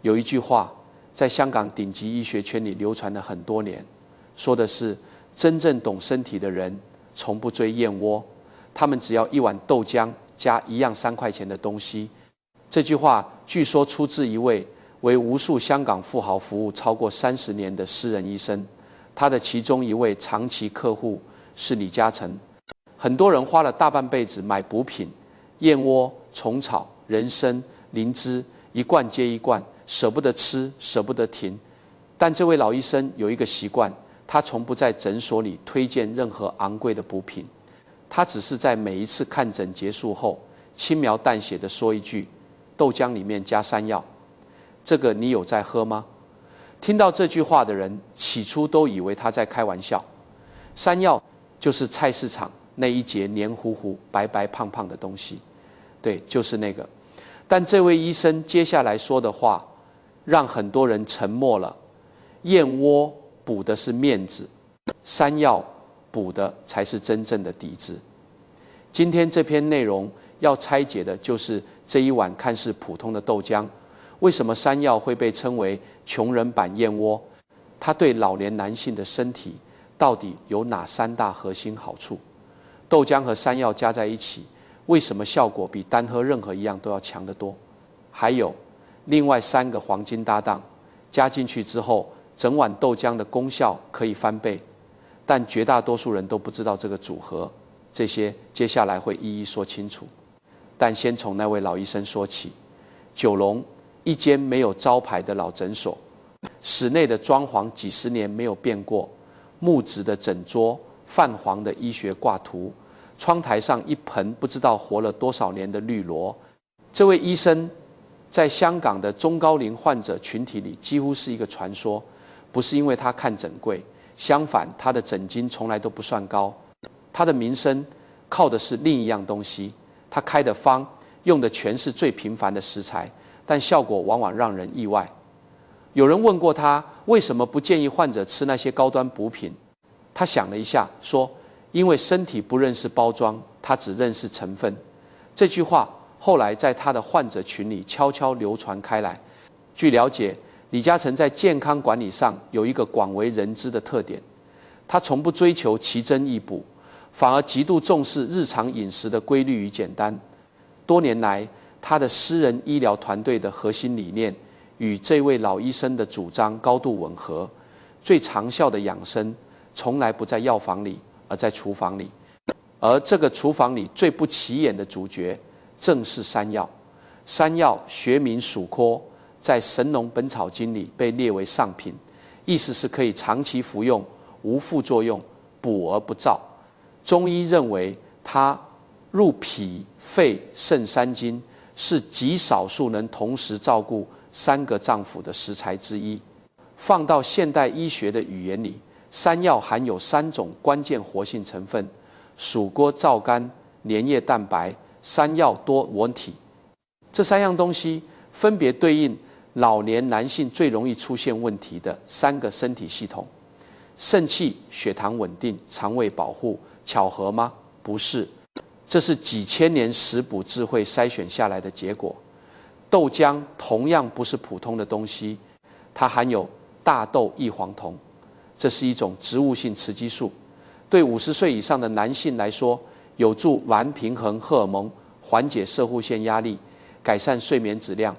有一句话在香港顶级医学圈里流传了很多年，说的是真正懂身体的人从不追燕窝，他们只要一碗豆浆加一样3块钱的东西。这句话据说出自一位为无数香港富豪服务超过30年的私人医生，他的其中一位长期客户是李嘉诚。很多人花了大半辈子买补品，燕窝、虫草、人参、灵芝，一罐接一罐，舍不得吃，舍不得停。但这位老医生有一个习惯，他从不在诊所里推荐任何昂贵的补品，他只是在每一次看诊结束后轻描淡写地说一句：豆浆里面加山药，这个你有在喝吗？听到这句话的人起初都以为他在开玩笑。山药就是菜市场那一节黏糊糊、白白胖胖的东西，对，就是那个。但这位医生接下来说的话让很多人沉默了。燕窝补的是面子，山药补的才是真正的底子。今天这篇内容要拆解的就是这一碗看似普通的豆浆，为什么山药会被称为穷人版燕窝？它对老年男性的身体到底有哪3大核心好处？豆浆和山药加在一起，为什么效果比单喝任何一样都要强得多？还有另外3个黄金搭档加进去之后，整碗豆浆的功效可以翻倍，但绝大多数人都不知道这个组合。这些接下来会一一说清楚。但先从那位老医生说起。九龙一间没有招牌的老诊所，室内的装潢几十年没有变过，木质的枕桌，泛黄的医学挂图，窗台上一盆不知道活了多少年的绿萝。这位医生在香港的中高龄患者群体里几乎是一个传说，不是因为他看诊贵，相反他的诊金从来都不算高。他的名声靠的是另一样东西，他开的方用的全是最平凡的食材，但效果往往让人意外。有人问过他为什么不建议患者吃那些高端补品，他想了一下说，因为身体不认识包装，他只认识成分。这句话后来在他的患者群里悄悄流传开来。据了解，李嘉诚在健康管理上有一个广为人知的特点，他从不追求奇珍异补，反而极度重视日常饮食的规律与简单。多年来，他的私人医疗团队的核心理念与这位老医生的主张高度吻合。最长效的养生从来不在药房里，而在厨房里。而这个厨房里最不起眼的主角正是山药。山药学名蜀藿，在《神农本草经》里被列为上品，意思是可以长期服用，无副作用，补而不燥。中医认为它入脾、肺、肾3经，是极少数能同时照顾3个脏腑的食材之一。放到现代医学的语言里，山药含有3种关键活性成分：蜀藿燥肝、粘液蛋白、山药多铂体。这3样东西分别对应老年男性最容易出现问题的3个身体系统：肾气、血糖稳定、肠胃保护。巧合吗？不是，这是几千年食补智慧筛选下来的结果。豆浆同样不是普通的东西，它含有大豆异黄酮，这是一种植物性雌激素，对50岁以上的男性来说，有助顽平衡荷尔蒙，缓解摄护腺压力，改善睡眠质量。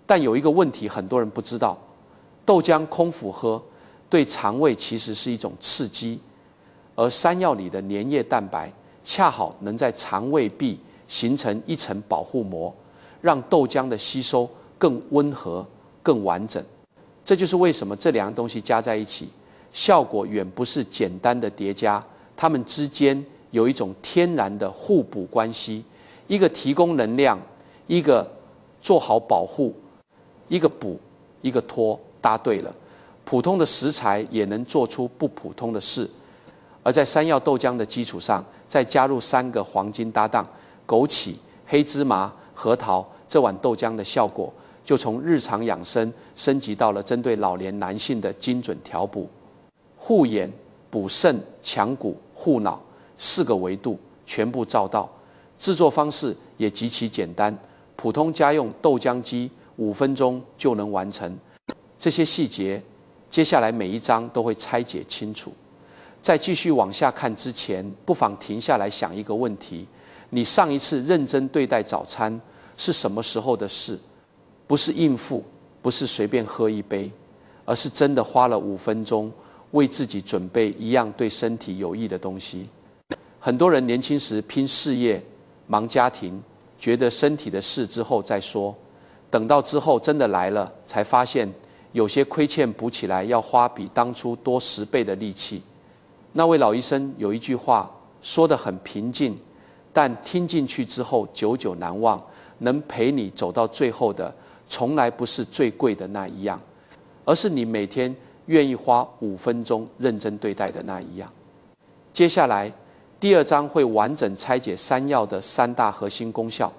但有一个问题很多人不知道，豆浆空腹喝对肠胃其实是一种刺激，而山药里的粘液蛋白恰好能在肠胃壁形成一层保护膜，让豆浆的吸收更温和、更完整。这就是为什么这2样东西加在一起，效果远不是简单的叠加，它们之间有一种天然的互补关系，一个提供能量，一个做好保护，一个补，一个拖，搭对了，普通的食材也能做出不普通的事。而在山药豆浆的基础上，再加入3个黄金搭档：枸杞、黑芝麻、核桃，这碗豆浆的效果就从日常养生升级到了针对老年男性的精准调补。护眼、补肾、强骨、护脑4个维度全部照到。制作方式也极其简单，普通家用豆浆机5分钟就能完成。这些细节，接下来每一章都会拆解清楚。在继续往下看之前，不妨停下来想一个问题：你上一次认真对待早餐是什么时候的事？不是应付，不是随便喝一杯，而是真的花了5分钟为自己准备一样对身体有益的东西。很多人年轻时拼事业、忙家庭，觉得身体的事之后再说，等到之后真的来了，才发现有些亏欠补起来要花比当初多10倍的力气。那位老医生有一句话说得很平静，但听进去之后久久难忘。能陪你走到最后的，从来不是最贵的那一样，而是你每天愿意花5分钟认真对待的那一样。接下来第2章会完整拆解山药的3大核心功效，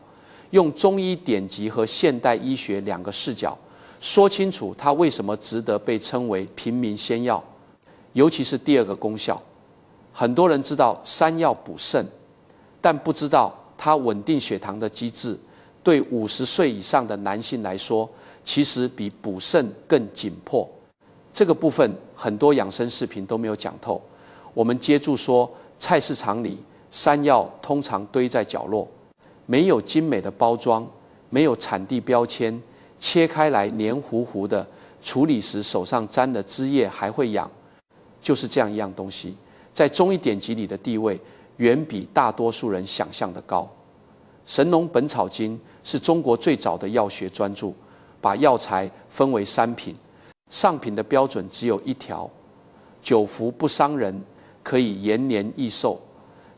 用中医典籍和现代医学2个视角，说清楚它为什么值得被称为平民仙药。尤其是第2个功效，很多人知道山药补肾，但不知道它稳定血糖的机制对50岁以上的男性来说，其实比补肾更紧迫。这个部分很多养生视频都没有讲透。我们接住说，菜市场里山药通常堆在角落，没有精美的包装，没有产地标签，切开来黏糊糊的，处理时手上沾的汁液还会痒。就是这样一样东西，在中医典籍里的地位远比大多数人想象的高。《神农本草经》是中国最早的药学专著，把药材分为3品，上品的标准只有1条：9服不伤人，可以延年益寿。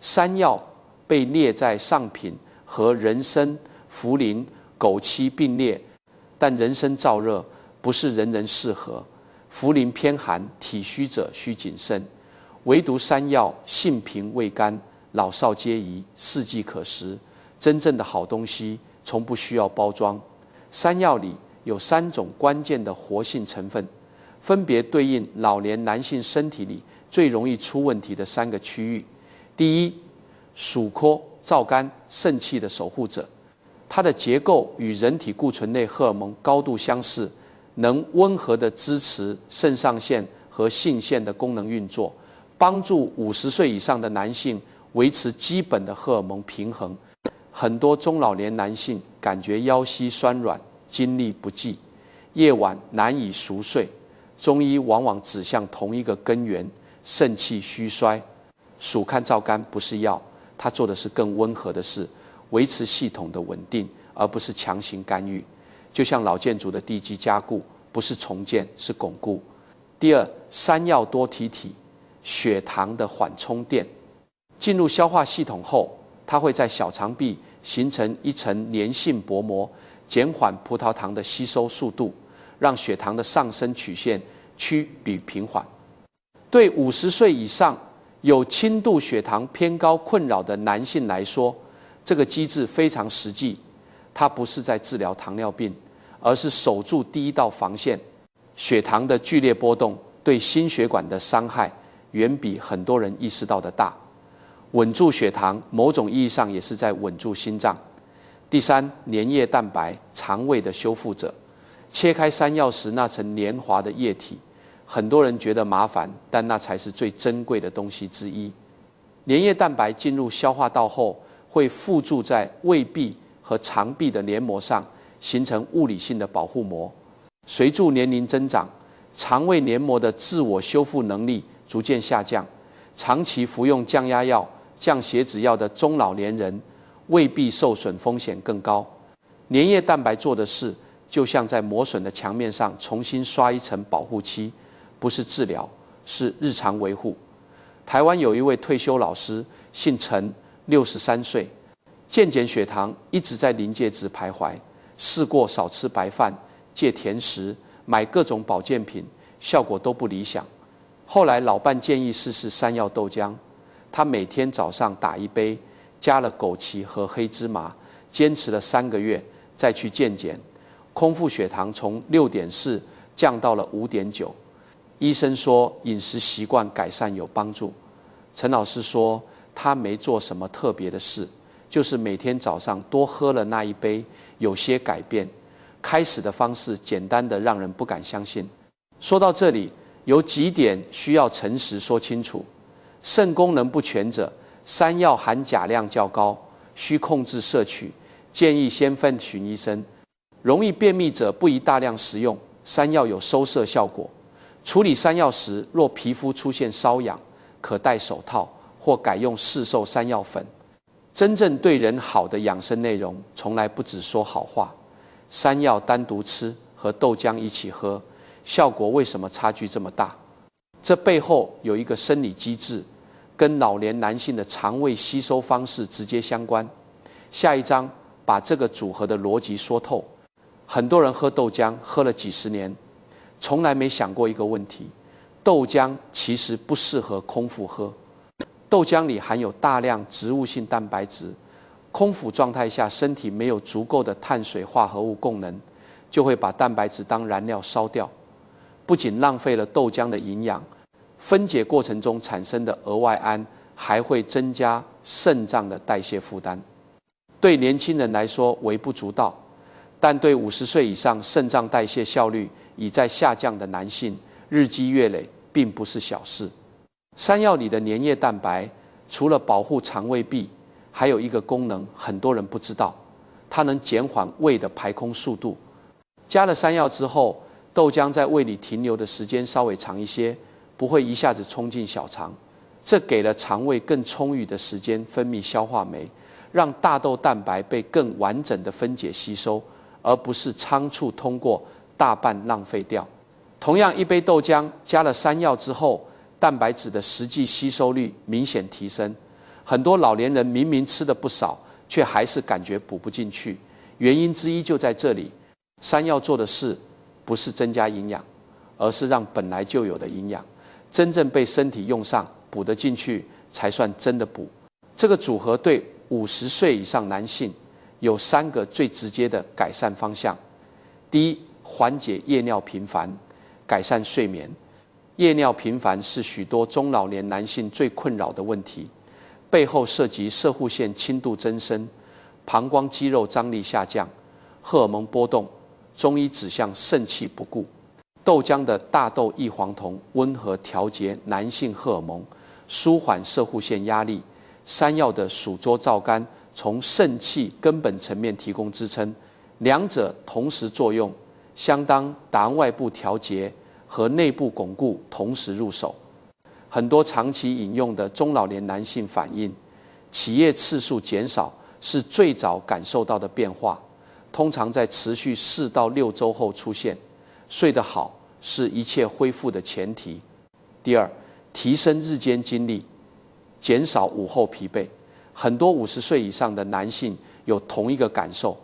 山药被列在上品，和人参、茯苓、枸杞并列，但人参燥热，不是人人适合；茯苓偏寒，体虚者需谨慎。唯独山药性平味甘，老少皆宜，四季可食。真正的好东西从不需要包装。山药里有3种关键的活性成分，分别对应老年男性身体里最容易出问题的3个区域。第一，属廓、燥肝、肾气的守护者，它的结构与人体固醇类荷尔蒙高度相似，能温和地支持肾上腺和性腺的功能运作，帮助50岁以上的男性维持基本的荷尔蒙平衡。很多中老年男性感觉腰膝酸软，精力不济，夜晚难以熟睡，中医往往指向同一个根源：肾气虚衰。属看燥肝不是药，它做的是更温和的事，维持系统的稳定，而不是强行干预。就像老建筑的地基加固，不是重建，是巩固。第2，山药多体体，血糖的缓冲垫。进入消化系统后，它会在小肠壁形成一层粘性薄膜，减缓葡萄糖的吸收速度，让血糖的上升曲线趋比平缓。对50岁以上有轻度血糖偏高困扰的男性来说，这个机制非常实际。它不是在治疗糖尿病，而是守住第1道防线。血糖的剧烈波动对心血管的伤害远比很多人意识到的大。稳住血糖，某种意义上也是在稳住心脏。第3，粘液蛋白，肠胃的修复者。切开山药时那层黏滑的液体，很多人觉得麻烦，但那才是最珍贵的东西之一。粘液蛋白进入消化道后，会附着在胃壁和肠壁的黏膜上，形成物理性的保护膜。随着年龄增长，肠胃黏膜的自我修复能力逐渐下降，长期服用降压药、降血脂药的中老年人，胃壁受损风险更高。粘液蛋白做的事，就像在磨损的墙面上重新刷一层保护漆，不是治疗，是日常维护。台湾有一位退休老师，姓陈，63岁，健检血糖一直在临界值徘徊，试过少吃白饭、戒甜食、买各种保健品，效果都不理想。后来老伴建议试试山药豆浆，他每天早上打1杯，加了枸杞和黑芝麻，坚持了3个月，再去健检，空腹血糖从6.4降到了5.9。医生说饮食习惯改善有帮助。陈老师说他没做什么特别的事，就是每天早上多喝了那1杯，有些改变。开始的方式简单的让人不敢相信。说到这里，有几点需要诚实说清楚。肾功能不全者，山药含钾量较高，需控制摄取，建议先分询医生。容易便秘者不宜大量食用，山药有收摄效果。处理山药时，若皮肤出现瘙痒，可戴手套或改用市售山药粉。真正对人好的养生内容，从来不只说好话。山药单独吃和豆浆一起喝，效果为什么差距这么大？这背后有一个生理机制，跟老年男性的肠胃吸收方式直接相关。下一章把这个组合的逻辑说透。很多人喝豆浆喝了几十年，从来没想过一个问题：豆浆其实不适合空腹喝。豆浆里含有大量植物性蛋白质，空腹状态下身体没有足够的碳水化合物供能，就会把蛋白质当燃料烧掉，不仅浪费了豆浆的营养，分解过程中产生的额外胺还会增加肾脏的代谢负担。对年轻人来说微不足道，但对50岁以上肾脏代谢效率已在下降的男性，日积月累并不是小事。山药里的粘液蛋白除了保护肠胃壁，还有一个功能很多人不知道，它能减缓胃的排空速度。加了山药之后，豆浆在胃里停留的时间稍微长一些，不会一下子冲进小肠，这给了肠胃更充裕的时间分泌消化酶，让大豆蛋白被更完整的分解吸收，而不是仓促通过大半浪费掉。同样一杯豆浆加了山药之后，蛋白质的实际吸收率明显提升。很多老年人明明吃的不少，却还是感觉补不进去，原因之一就在这里。山药做的事不是增加营养，而是让本来就有的营养真正被身体用上，补得进去才算真的补。这个组合对50岁以上男性有3个最直接的改善方向。第一，缓解夜尿频繁，改善睡眠。夜尿频繁是许多中老年男性最困扰的问题，背后涉及摄护腺轻度增生、膀胱肌肉张力下降、荷尔蒙波动，中医指向肾气不固。豆浆的大豆异黄酮温和调节男性荷尔蒙，舒缓摄护腺压力；山药的蜀棹皂苷从肾气根本层面提供支撑，两者同时作用，相当达外部调节和内部巩固同时入手。很多长期饮用的中老年男性反映，起夜次数减少是最早感受到的变化，通常在持续4到6周后出现。睡得好是一切恢复的前提。第二，提升日间精力，减少午后疲惫。很多50岁以上的男性有同一个感受，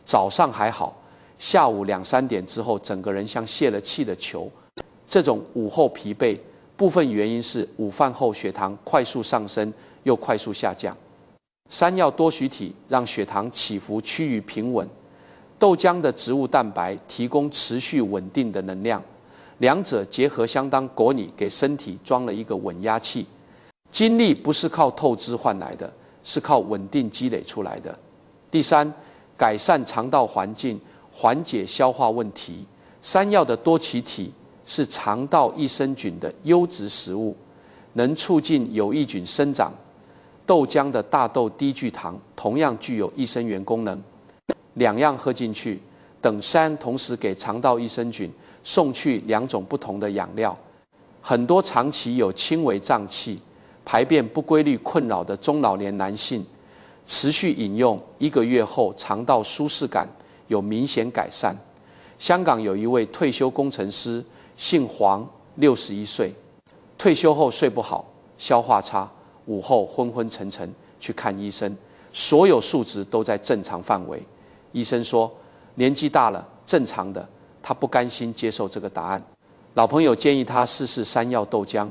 早上还好，下午2、3点之后，整个人像泄了气的球。这种午后疲惫，部分原因是午饭后血糖快速上升又快速下降。山药多酗体让血糖起伏趋于平稳，豆浆的植物蛋白提供持续稳定的能量，两者结合相当果你给身体装了一个稳压器。精力不是靠透支换来的，是靠稳定积累出来的。第三，改善肠道环境，缓解消化问题。山药的多萁体是肠道益生菌的优质食物，能促进有益菌生长。豆浆的大豆低聚糖同样具有益生元功能，两样喝进去，等山同时给肠道益生菌送去2种不同的养料。很多长期有轻微胀气、排便不规律困扰的中老年男性，持续饮用1个月后，肠道舒适感有明显改善。香港有一位退休工程师，姓黄，61岁，退休后睡不好，消化差，午后昏昏沉沉，去看医生，所有数值都在正常范围。医生说年纪大了，正常的。他不甘心接受这个答案，老朋友建议他试试山药豆浆。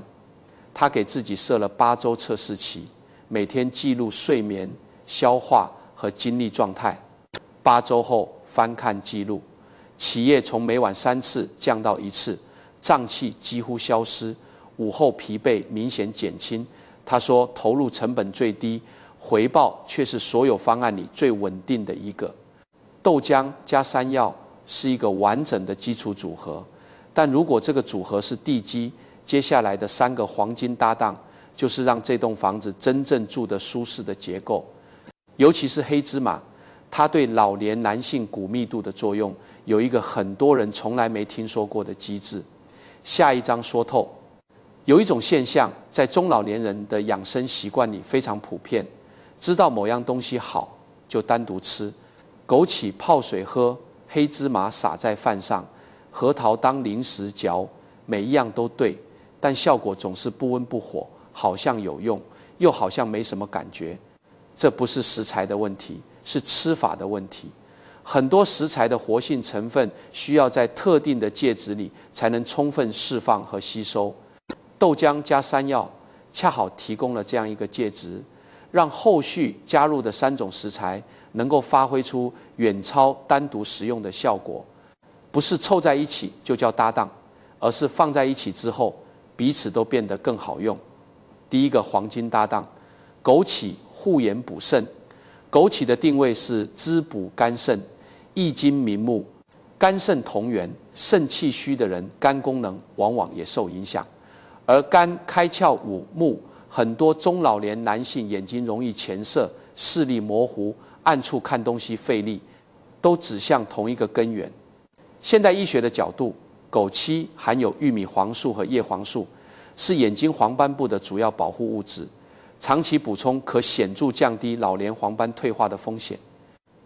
他给自己设了8周测试期，每天记录睡眠、消化和精力状态。8周后翻看记录，起夜从每晚3次降到1次，胀气几乎消失，午后疲惫明显减轻。他说投入成本最低，回报却是所有方案里最稳定的一个。豆浆加山药是一个完整的基础组合，但如果这个组合是地基，接下来的3个黄金搭档就是让这栋房子真正住得舒适的结构。尤其是黑芝麻，它对老年男性骨密度的作用有一个很多人从来没听说过的机制。下一章说透。有一种现象在中老年人的养生习惯里非常普遍，知道某样东西好就单独吃，枸杞泡水喝，黑芝麻撒在饭上，核桃当零食嚼，每一样都对，但效果总是不温不火，好像有用，又好像没什么感觉。这不是食材的问题，是吃法的问题。很多食材的活性成分需要在特定的介质里才能充分释放和吸收。豆浆加山药恰好提供了这样一个介质，让后续加入的3种食材能够发挥出远超单独食用的效果。不是凑在一起就叫搭档，而是放在一起之后彼此都变得更好用。第一个黄金搭档，枸杞护眼补肾。枸杞的定位是滋补肝肾，益精明目，肝肾同源，肾气虚的人肝功能往往也受影响。而肝开窍五目，很多中老年男性眼睛容易前色，视力模糊，暗处看东西费力，都指向同一个根源。现代医学的角度，枸杞含有玉米黄素和叶黄素，是眼睛黄斑部的主要保护物质，长期补充可显著降低老年黄斑退化的风险。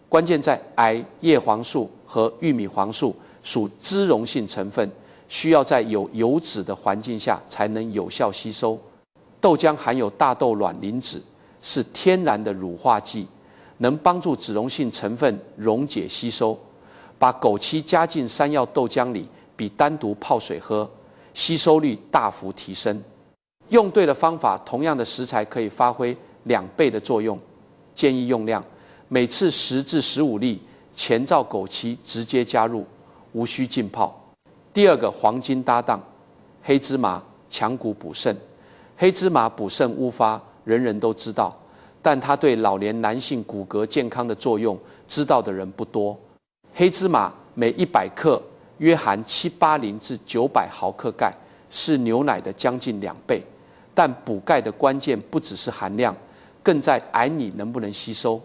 关键在桉叶黄素和玉米黄素属脂溶性成分，需要在有油脂的环境下才能有效吸收。豆浆含有大豆卵磷脂，是天然的乳化剂，能帮助脂溶性成分溶解吸收。把枸杞加进山药豆浆里，比单独泡水喝，吸收率大幅提升。用对了方法，同样的食材可以发挥2倍的作用。建议用量，每次10至15粒，前照枸杞直接加入，无需浸泡。第二个黄金搭档，黑芝麻强骨补肾。黑芝麻补肾乌发，人人都知道，但它对老年男性骨骼健康的作用，知道的人不多。黑芝麻每100克约含780至900毫克钙，是牛奶的将近2倍。但补钙的关键不只是含量，更在癌你能不能吸收。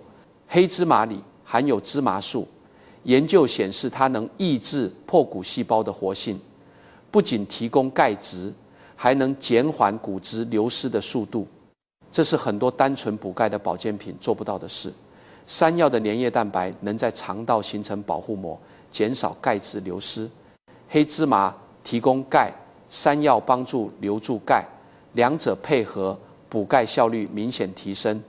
黑芝麻里含有芝麻素，研究显示它能抑制破骨细胞的活性，不仅提供钙质，还能减缓骨质流失的速度。这是很多单纯补钙的保健品做不到的事。山药的粘液蛋白能在肠道形成保护膜，减少钙质流失。黑芝麻提供钙，山药帮助留住钙，两者配合，补钙效率明显提升。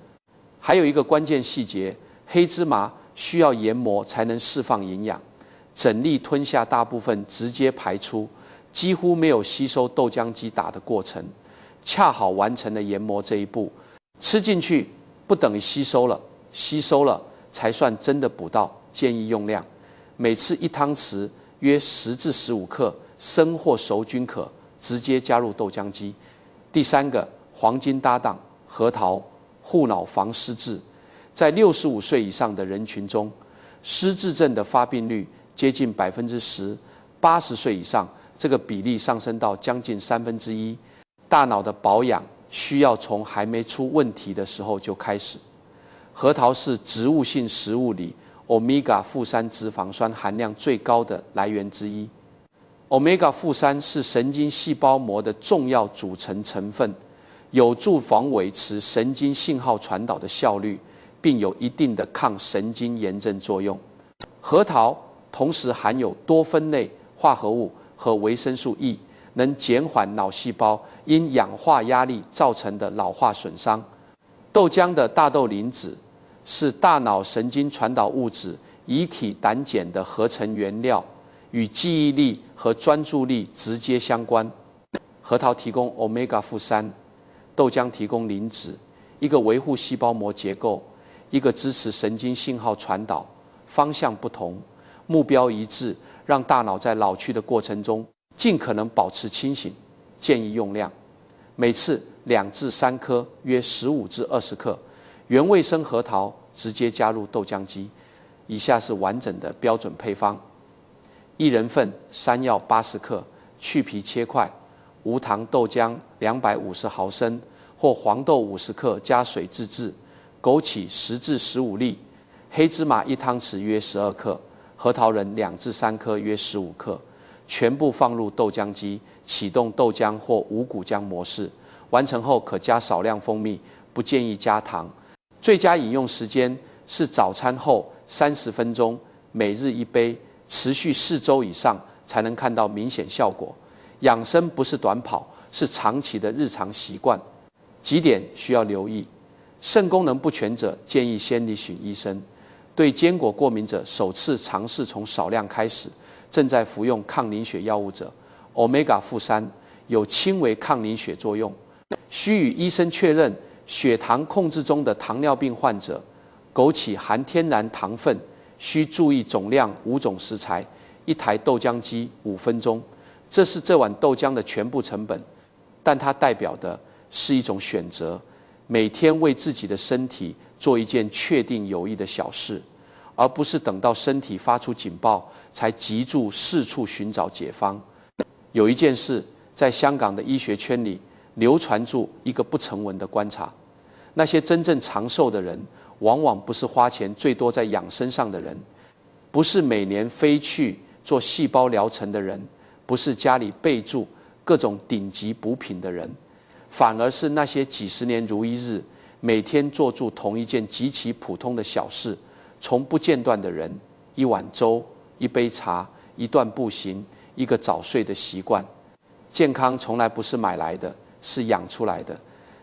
还有一个关键细节，黑芝麻需要研磨才能释放营养，整粒吞下大部分直接排出，几乎没有吸收豆浆机打的过程，恰好完成了研磨这一步。吃进去不等于吸收了，吸收了才算真的补到。建议用量，每次1汤匙约10至15克，生或熟均可，直接加入豆浆机。第3个黄金搭档，核桃护脑防失智。在65岁以上的人群中，失智症的发病率接近10%，80岁以上这个比例上升到将近1/3。大脑的保养需要从还没出问题的时候就开始。核桃是植物性食物里 Omega-3 脂肪酸含量最高的来源之一。Omega-3 是神经细胞膜的重要组成成分，有助维持神经信号传导的效率，并有一定的抗神经炎症作用。核桃同时含有多酚类化合物和维生素 E， 能减缓脑细胞因氧化压力造成的老化损伤。豆浆的大豆磷脂是大脑神经传导物质乙体胆碱的合成原料，与记忆力和专注力直接相关。核桃提供 Omega-3， 豆浆提供磷脂，一个维护细胞膜结构，一个支持神经信号传导，方向不同，目标一致，让大脑在老去的过程中尽可能保持清醒。建议用量，每次2至3颗，约15至20克。原味生核桃直接加入豆浆机。以下是完整的标准配方：薏仁粉山药80克，去皮切块，无糖豆浆250毫升或黄豆50克加水自制，枸杞10至15粒，黑芝麻1汤匙约12克，核桃仁2至3颗约15克，全部放入豆浆机，启动豆浆或五谷浆模式。完成后可加少量蜂蜜，不建议加糖。最佳饮用时间是早餐后30分钟，每日1杯，持续4周以上才能看到明显效果。养生不是短跑，是长期的日常习惯。几点需要留意：肾功能不全者建议先咨询医生。对坚果过敏者，首次尝试从少量开始。正在服用抗凝血药物者 ，Omega-3 有轻微抗凝血作用。需与医生确认血糖控制中的糖尿病患者。枸杞含天然糖分，需注意总量5种食材，1台豆浆机5分钟。这是这碗豆浆的全部成本，但它代表的是一种选择，每天为自己的身体做一件确定有益的小事，而不是等到身体发出警报才急著四处寻找解方。有一件事在香港的医学圈里流传住一个不成文的观察：那些真正长寿的人，往往不是花钱最多在养生上的人，不是每年飞去做细胞疗程的人，不是家里备注各种顶级补品的人，反而是那些几十年如一日，每天做住同一件极其普通的小事，从不间断的人。一碗粥，一杯茶，一段步行，一个早睡的习惯。健康从来不是买来的，是养出来的。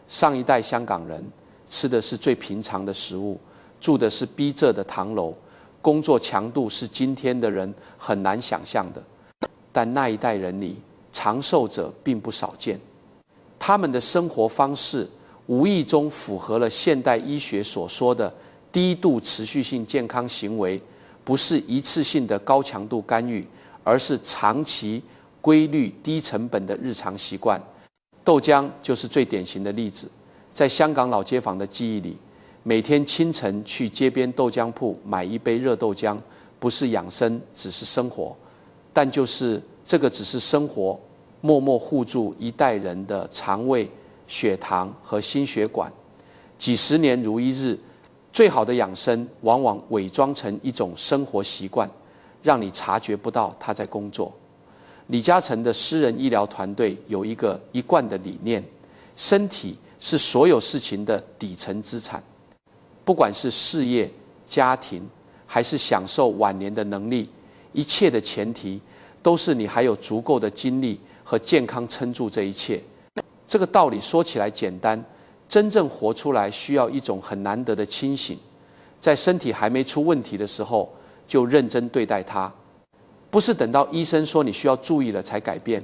上一代香港人吃的是最平常的食物，住的是逼仄的唐楼，工作强度是今天的人很难想象的。但那一代人里，长寿者并不少见。他们的生活方式无意中符合了现代医学所说的低度持续性健康行为，不是一次性的高强度干预，而是长期规律低成本的日常习惯。豆浆就是最典型的例子。在香港老街坊的记忆里，每天清晨去街边豆浆铺买一杯热豆浆，不是养生，只是生活。但就是这个只是生活，默默护住一代人的肠胃、血糖和心血管。几十年如一日，最好的养生往往伪装成一种生活习惯，让你察觉不到他在工作。李嘉诚的私人医疗团队有一个一贯的理念：身体是所有事情的底层资产。不管是事业、家庭，还是享受晚年的能力，一切的前提都是你还有足够的精力和健康撑住这一切。这个道理说起来简单，真正活出来需要一种很难得的清醒，在身体还没出问题的时候就认真对待它。不是等到医生说你需要注意了才改变，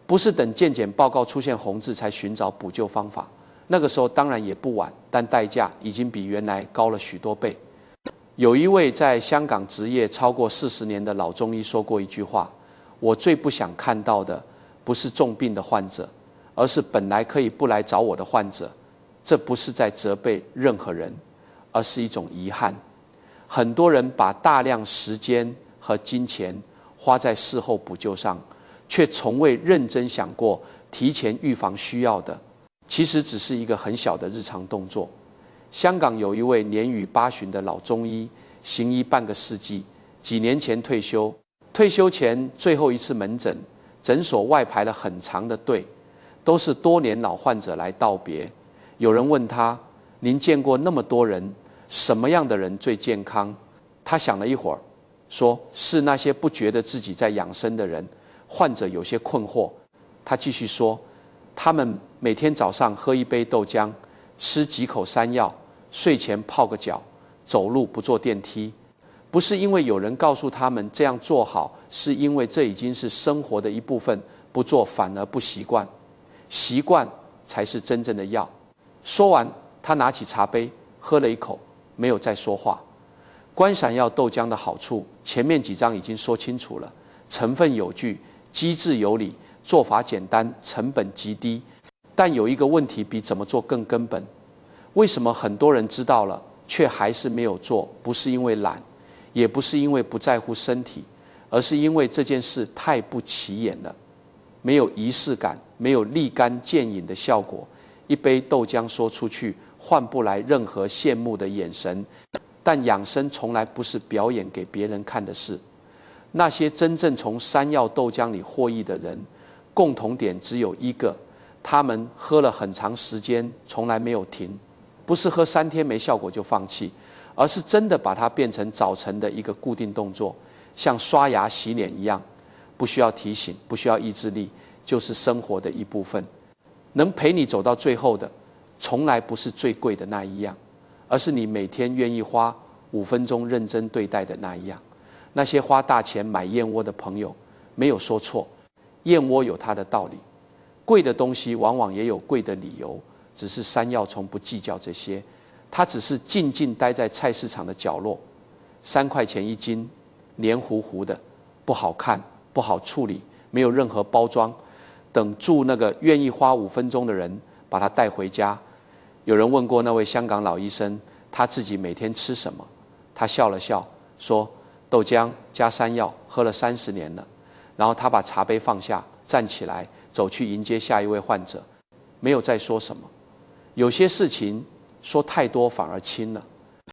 不是等健检报告出现红字才寻找补救方法。那个时候当然也不晚，但代价已经比原来高了许多倍。有一位在香港执业超过40年的老中医说过一句话：我最不想看到的不是重病的患者，而是本来可以不来找我的患者。这不是在责备任何人，而是一种遗憾。很多人把大量时间和金钱花在事后补救上，却从未认真想过提前预防需要的，其实只是一个很小的日常动作。香港有一位年逾80的老中医，行医半个世纪，几年前退休。退休前最后一次门诊，诊所外排了很长的队，都是多年老患者来道别。有人问他：您见过那么多人，什么样的人最健康？他想了一会儿，说是那些不觉得自己在养生的人。患者有些困惑，他继续说：他们每天早上喝一杯豆浆，吃几口山药，睡前泡个脚，走路不坐电梯。不是因为有人告诉他们这样做好，是因为这已经是生活的一部分，不做反而不习惯。习惯才是真正的药。说完，他拿起茶杯喝了一口，没有再说话。观闪耀豆浆的好处，前面几章已经说清楚了：成分有据，机制有理，做法简单，成本极低。但有一个问题比怎么做更根本：为什么很多人知道了，却还是没有做？不是因为懒，也不是因为不在乎身体，而是因为这件事太不起眼了，没有仪式感，没有立竿见影的效果。一杯豆浆说出去，换不来任何羡慕的眼神。但养生从来不是表演给别人看的事。那些真正从山药豆浆里获益的人，共同点只有一个：他们喝了很长时间，从来没有停。不是喝3天没效果就放弃，而是真的把它变成早晨的一个固定动作，像刷牙洗脸一样，不需要提醒，不需要意志力，就是生活的一部分。能陪你走到最后的，从来不是最贵的那一样，而是你每天愿意花5分钟认真对待的那一样。那些花大钱买燕窝的朋友，没有说错，燕窝有它的道理。贵的东西往往也有贵的理由，只是山药从不计较这些，它只是静静待在菜市场的角落，3块钱1斤，黏糊糊的，不好看，不好处理，没有任何包装。等住那个愿意花5分钟的人把它带回家。有人问过那位香港老医生，他自己每天吃什么？他笑了笑说：豆浆加山药，喝了30年了。然后他把茶杯放下，站起来走去迎接下一位患者，没有再说什么。有些事情说太多反而轻了。